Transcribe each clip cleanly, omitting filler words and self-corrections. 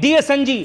DSNG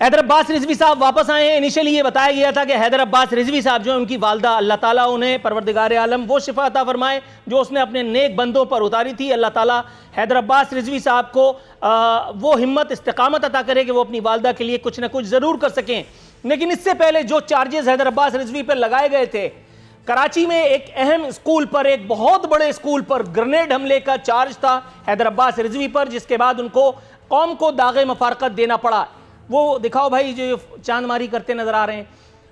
Haider عباس رضوی صاحب واپس آئے ہیں. انیشلی یہ بتایا گیا تھا کہ حیدر عباس رضوی صاحب جو ہیں ان کی والدہ, اللہ تعالیٰ انہیں پروردگار عالم وہ شفا عطا فرمائے جو اس نے اپنے نیک بندوں پر اتاری تھی. اللہ تعالیٰ حیدر عباس رضوی صاحب کو وہ ہمت استقامت عطا کرے کہ وہ اپنی والدہ کے لیے کچھ نہ کچھ ضرور کر سکیں. لیکن اس سے پہلے جو چارجز حیدر عباس رضوی پر لگائے گئے تھے, کراچی میں ایک اہم اسکول پر, ایک بہت بڑے اسکول پر گرنیڈ حملے کا چارج تھا حیدر عباس رضوی پر, جس کے بعد ان کو قوم کو داغ مفارقت دینا پڑا. وہ دکھاؤ بھائی جو چاند ماری کرتے نظر آ رہے ہیں.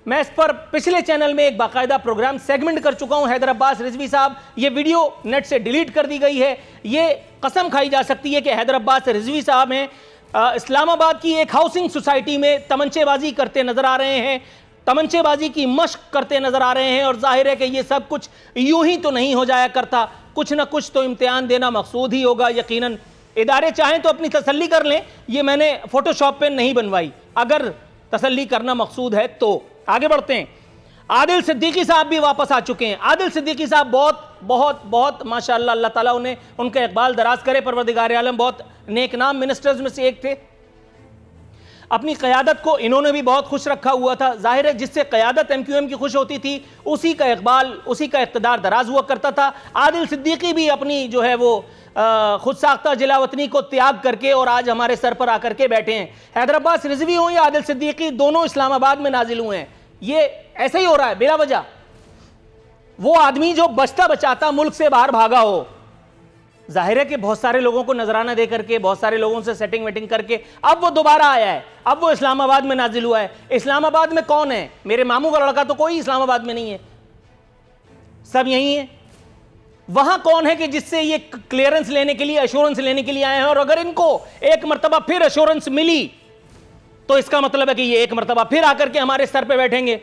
میں اس پر پچھلے چینل میں ایک باقاعدہ پروگرام سیگمنٹ کر چکا ہوں. حیدر عباس رضوی صاحب, یہ ویڈیو نیٹ سے ڈیلیٹ کر دی گئی ہے. یہ قسم کھائی جا سکتی ہے کہ حیدر عباس رضوی صاحب ہیں اسلام آباد کی ایک ہاؤسنگ سوسائٹی میں تمنچے بازی کرتے نظر آ رہے ہیں, تمنچے بازی کی مشق کرتے نظر آ رہے ہیں. اور ظاہر ہے کہ یہ سب کچھ یوں ہی تو نہیں ہو جایا کرتا, کچھ نہ کچھ تو امتحان دینا مقصود ہی ہوگا. یقیناً ادارے چاہیں تو اپنی تسلی کر لیں, یہ میں نے فوٹو شاپ پہ نہیں بنوائی, اگر تسلی کرنا مقصود ہے تو. آگے بڑھتے ہیں. عادل صدیقی صاحب بھی واپس آ چکے ہیں. عادل صدیقی صاحب بہت بہت بہت ماشاءاللہ, اللہ تعالیٰ انہیں ان کا اقبال دراز کرے, پروردگار عالم, بہت نیک نام منسٹرز میں سے ایک تھے. اپنی قیادت کو انہوں نے بھی بہت خوش رکھا ہوا تھا. ظاہر ہے جس سے قیادت ایم کیو ایم کی خوش ہوتی تھی اسی کا اقبال, اسی کا اقتدار دراز ہوا کرتا تھا. عادل صدیقی بھی اپنی جو ہے وہ خود ساختہ جلا وطنی کو تیاگ کر کے اور آج ہمارے سر پر آ کر کے بیٹھے ہیں. حیدر عباس رضوی ہوں یا عادل صدیقی, دونوں اسلام آباد میں نازل ہوئے ہیں. یہ ایسے ہی ہو رہا ہے بلا وجہ. وہ آدمی جو بچتا بچاتا ملک سے باہر بھاگا ہو, ظاہر ہے کہ بہت سارے لوگوں کو نذرانہ دے کر کے, بہت سارے لوگوں سے سیٹنگ ویٹنگ کر کے اب وہ دوبارہ آیا ہے, اب وہ اسلام آباد میں نازل ہوا ہے. اسلام آباد میں کون ہے؟ میرے ماموں کا لڑکا تو کوئی اسلام آباد میں نہیں ہے, سب یہی ہیں. وہاں کون ہے کہ جس سے یہ کلیئرنس لینے کے لیے, ایشورنس لینے کے لیے آئے ہیں؟ اور اگر ان کو ایک مرتبہ پھر ایشورنس ملی تو اس کا مطلب ہے کہ یہ ایک مرتبہ پھر آ کر کے ہمارے سر پہ بیٹھیں گے.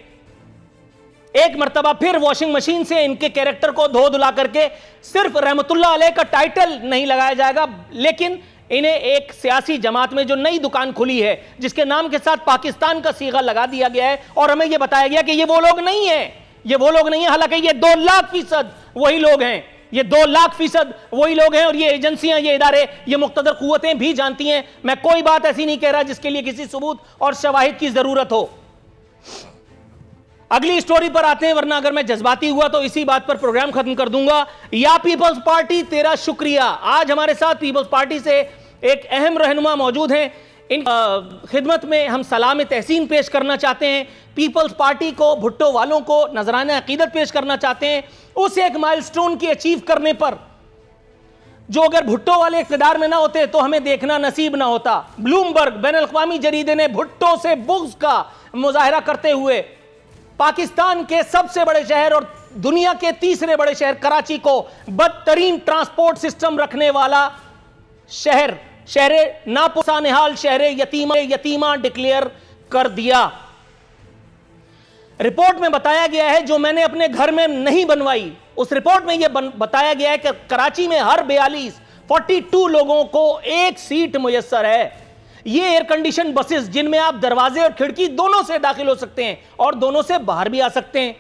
ایک مرتبہ پھر واشنگ مشین سے ان کے کیریکٹر کو دھو دھلا کر کے صرف رحمت اللہ علیہ کا ٹائٹل نہیں لگایا جائے گا, لیکن انہیں ایک سیاسی جماعت میں جو نئی دکان کھلی ہے جس کے نام کے ساتھ پاکستان کا صیغہ لگا دیا گیا ہے, اور ہمیں یہ بتایا گیا کہ یہ وہ لوگ نہیں ہیں, یہ وہ لوگ نہیں ہیں, حالانکہ یہ 2,00,000% وہی لوگ ہیں, یہ 2,00,000% وہی لوگ ہیں. اور یہ ایجنسیاں, یہ ادارے, یہ مقتدر قوتیں بھی جانتی ہیں. میں کوئی بات ایسی نہیں کہہ رہا جس کے لیے کسی ثبوت اور شواہد کی ضرورت ہو. اگلی سٹوری پر آتے ہیں, ورنہ اگر میں جذباتی ہوا تو اسی بات پر پروگرام ختم کر دوں گا. یا پیپلز پارٹی تیرا شکریہ. آج ہمارے ساتھ پیپلز پارٹی سے ایک اہم رہنما موجود ہیں, ان خدمت میں ہم سلام تحسین پیش کرنا چاہتے ہیں. پیپلز پارٹی کو, بھٹو والوں کو نذرانہ عقیدت پیش کرنا چاہتے ہیں اس ایک مائل سٹون کی اچیو کرنے پر جو اگر بھٹو والے اقتدار میں نہ ہوتے تو ہمیں دیکھنا نصیب نہ ہوتا. بلومبرگ بین الاقوامی جریدے نے بھٹو سے بغض کا مظاہرہ کرتے ہوئے پاکستان کے سب سے بڑے شہر اور دنیا کے تیسرے بڑے شہر کراچی کو بدترین ٹرانسپورٹ سسٹم رکھنے والا شہر ناپسا نحال, شہر یتیمہ ڈکلیئر کر دیا. رپورٹ میں بتایا گیا ہے, جو میں نے اپنے گھر میں نہیں بنوائی, اس رپورٹ میں یہ بتایا گیا ہے کہ کراچی میں ہر 42 لوگوں کو ایک سیٹ میسر ہے. یہ ایئر کنڈیشن بسز جن میں آپ دروازے اور کھڑکی دونوں سے داخل ہو سکتے ہیں اور دونوں سے باہر بھی آ سکتے ہیں.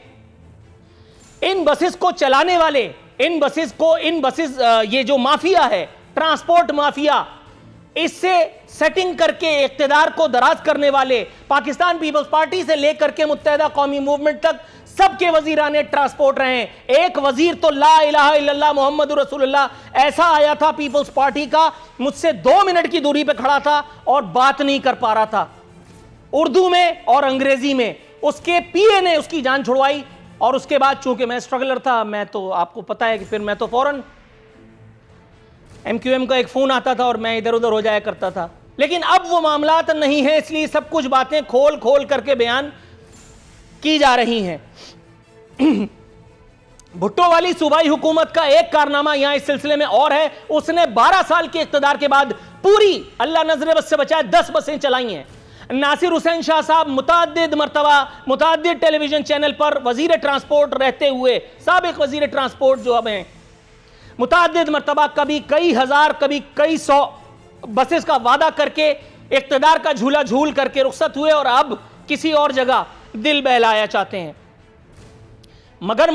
ان بسز کو چلانے والے, یہ جو مافیا ہے, ٹرانسپورٹ مافیا, اس سے سیٹنگ کر کے اقتدار کو دراز کرنے والے پاکستان پیپلز پارٹی سے لے کر کے متحدہ قومی موومنٹ تک سب کے وزیران ٹرانسپورٹ رہے ہیں. ایک وزیر تو لا الہ الا اللہ محمد رسول اللہ ایسا آیا تھا پیپلز پارٹی کا, مجھ سے 2 منٹ کی دوری پہ کھڑا تھا اور بات نہیں کر پا رہا تھا, اردو میں اور انگریزی میں. اس کے پی اے نے اس کی جان چھڑوائی, اور اس کے بعد چونکہ میں اسٹرگلر تھا, میں تو آپ کو پتا ہے کہ پھر میں تو فوراً ایم کیو ایم کا ایک فون آتا تھا اور میں ادھر ادھر ہو جایا کرتا تھا. لیکن اب وہ معاملات نہیں ہیں, اس لیے سب کچھ باتیں کھول کھول کر کے بیان کی جا رہی ہیں. بھٹو والی صوبائی حکومت کا ایک کارنامہ یہاں اس سلسلے میں اور ہے, اس نے 12 سال کے اقتدار کے بعد پوری, اللہ نظر بس سے بچائے, 10 بسیں چلائی ہیں. ناصر حسین شاہ صاحب متعدد مرتبہ متعدد ٹیلی ویژن چینل پر وزیر ٹرانسپورٹ رہتے ہوئے, سابق وزیر ٹرانسپورٹ جو اب ہیں, متعدد مرتبہ کبھی کئی ہزار کبھی کئی 100 بسز کا وعدہ کر کے اقتدار کا جھولا جھول کر کے رخصت ہوئے, اور اب کسی اور جگہ دل بہلایا چاہتے ہیں. مگر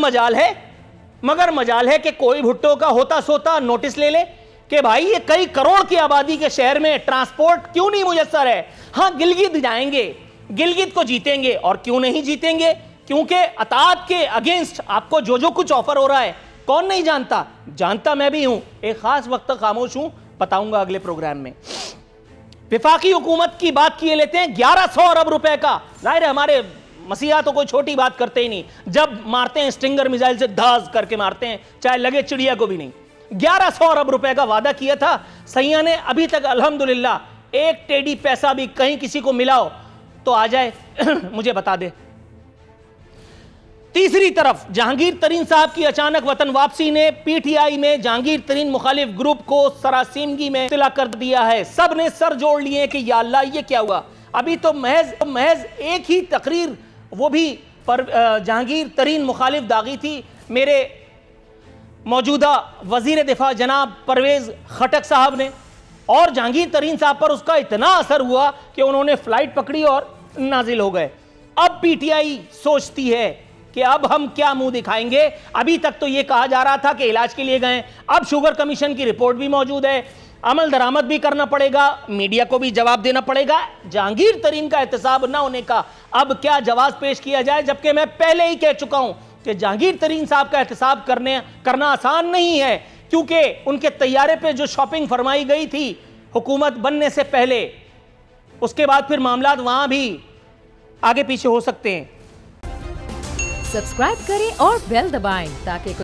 مجال ہے کہ کوئی بھٹو کا ہوتا سوتا نوٹس لے لے, کہ بھائی یہ کئی کروڑ کی آبادی کے شہر میں ٹرانسپورٹ کیوں نہیں میسر ہے؟ ہاں گلگت جائیں گے، گلگت کو جیتیں گے، اور کیوں نہیں جیتیں گے؟ کیونکہ اطاعت کے اگینسٹ آپ کو جو کچھ آفر ہو رہا ہے کون نہیں جانتا؟ جانتا میں بھی ہوں، ایک خاص وقت تک خاموش ہوں، بتاؤں گا اگلے پروگرام میں۔ وفاقی حکومت کی بات کیے لیتے ہیں، 1100 ارب روپے کا، ظاہر ہے ہمارے مسیحا تو کوئی چھوٹی بات کرتے ہی نہیں، جب مارتے ہیں سٹنگر میزائل سے دھاز کر کے مارتے ہیں، چاہے لگے چڑیا کو بھی نہیں۔ 1100 ارب روپے کا وعدہ کیا تھا سیاح نے، ابھی تک الحمدللہ ایک ٹیڈی پیسہ بھی کہیں کسی کو ملا ہو تو آ جائے مجھے بتا دے۔ تیسری طرف جہانگیر ترین صاحب کی اچانک وطن واپسی نے پی ٹی آئی میں جہانگیر ترین مخالف گروپ کو سراسیمگی میں اطلاع کر دیا ہے۔ سب نے سر جوڑ لیے کہ یا اللہ یہ کیا ہوا؟ ابھی تو محض ایک ہی تقریر، وہ بھی جہانگیر ترین مخالف داغی تھی، میرے موجودہ وزیر دفاع جناب پرویز خٹک صاحب نے، اور جہانگیر ترین صاحب پر اس کا اتنا اثر ہوا کہ انہوں نے فلائٹ پکڑی اور نازل ہو گئے۔ اب پی ٹی آئی سوچتی ہے کہ اب ہم کیا منہ دکھائیں گے؟ ابھی تک تو یہ کہا جا رہا تھا کہ علاج کے لیے گئے، اب شوگر کمیشن کی رپورٹ بھی موجود ہے، عمل درآمد بھی کرنا پڑے گا، میڈیا کو بھی جواب دینا پڑے گا۔ جہانگیر ترین کا احتساب نہ ہونے کا اب کیا جواز پیش کیا جائے؟ جبکہ میں پہلے ہی کہہ چکا ہوں کہ جہانگیر ترین صاحب کا احتساب کرنا آسان نہیں ہے، کیونکہ ان کے طیارے پہ جو شاپنگ فرمائی گئی تھی حکومت بننے سے پہلے، اس کے بعد پھر معاملات وہاں بھی آگے پیچھے ہو سکتے ہیں۔ سبسکرائب کریں اور بیل دبائیں تاکہ